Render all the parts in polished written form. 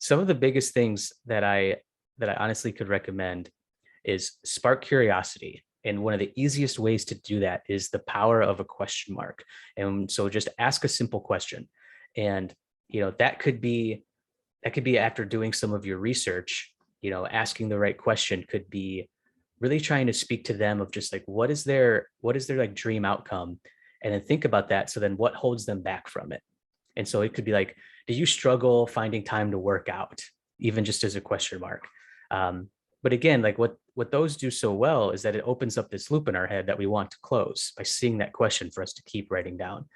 some of the biggest things that I honestly could recommend is spark curiosity. And one of the easiest ways to do that is the power of a question mark. And so just ask a simple question. And that could be after doing some of your research. Asking the right question could be really trying to speak to them of just like what is their like dream outcome, and then think about that. So then what holds them back from it? And so it could be like, do you struggle finding time to work out, even just as a question mark? But again, like what those do so well is that it opens up this loop in our head that we want to close by seeing that question for us to keep writing down.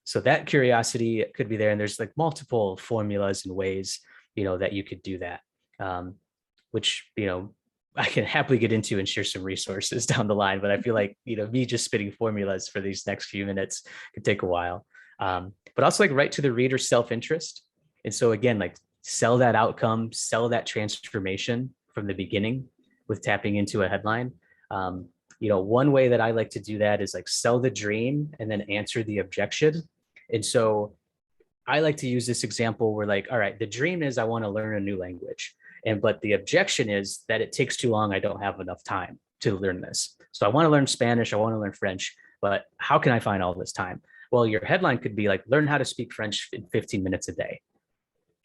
So that curiosity could be there, and there's like multiple formulas and ways that you could do that, which I can happily get into and share some resources down the line. But I feel like me just spitting formulas for these next few minutes could take a while. But also like write to the reader's self-interest. And so again, like sell that outcome, sell that transformation from the beginning with tapping into a headline. One way that I like to do that is like sell the dream and then answer the objection. And so I like to use this example where like, all right, the dream is I want to learn a new language. But the objection is that it takes too long. I don't have enough time to learn this. So I want to learn Spanish. I want to learn French, but how can I find all this time? Well, your headline could be like, learn how to speak French in 15 minutes a day.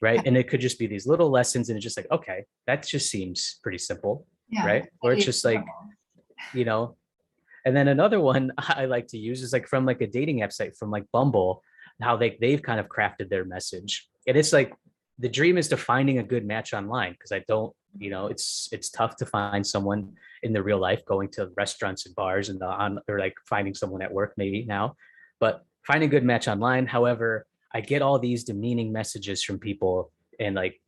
Right. And it could just be these little lessons. And it's just like, okay, that just seems pretty simple. Yeah, right. Or it's just like, and then another one I like to use is like from like a dating app site from like Bumble, how they've kind of crafted their message. And it's like, the dream is to finding a good match online, because I don't, it's tough to find someone in the real life, going to restaurants and bars and or like finding someone at work maybe now, but finding a good match online. However, I get all these demeaning messages from people and like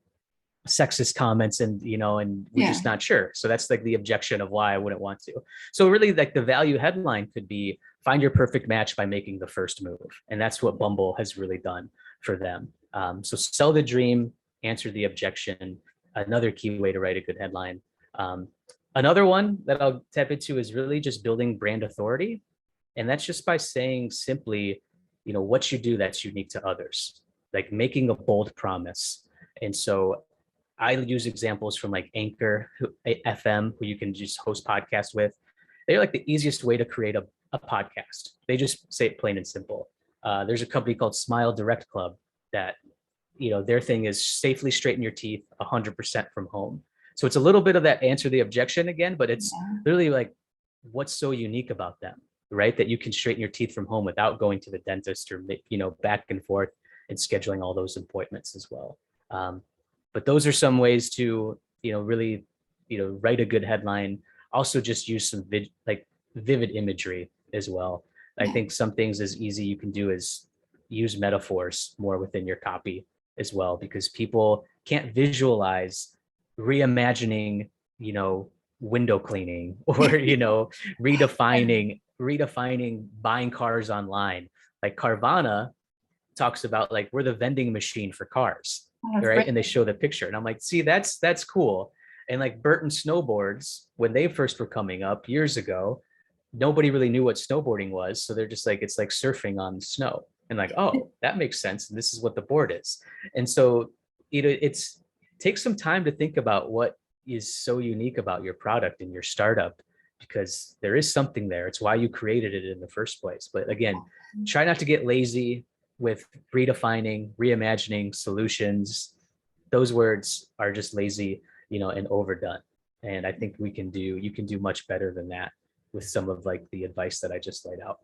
sexist comments, and we're just not sure. So that's like the objection of why I wouldn't want to. So really, like the value headline could be find your perfect match by making the first move. And that's what Bumble has really done for them. So sell the dream, answer the objection. Another key way to write a good headline. Another one that I'll tap into is really just building brand authority. And that's just by saying simply, what you do that's unique to others, like making a bold promise. And so I use examples from like Anchor FM, who you can just host podcasts with. They're like the easiest way to create a podcast. They just say it plain and simple. There's a company called Smile Direct Club that, their thing is safely straighten your teeth 100% from home. So it's a little bit of that answer the objection again, but it's literally like, what's so unique about them, right? That you can straighten your teeth from home without going to the dentist or, back and forth and scheduling all those appointments as well. But those are some ways to, really, write a good headline. Also just use some vivid imagery as well. I think some things as easy you can do is use metaphors more within your copy as well, because people can't visualize reimagining, window cleaning or, redefining buying cars online. Like Carvana talks about like, we're the vending machine for cars. Right. Great. And they show the picture and I'm like, see, that's cool. And like Burton snowboards, when they first were coming up years ago, nobody really knew what snowboarding was. So they're just like, it's like surfing on snow, and like, oh, that makes sense. And this is what the board is. And so, it's take some time to think about what is so unique about your product and your startup, because there is something there. It's why you created it in the first place. But again, try not to get lazy with redefining, reimagining, solutions. Those words are just lazy, and overdone. And I think you can do much better than that with some of like the advice that I just laid out.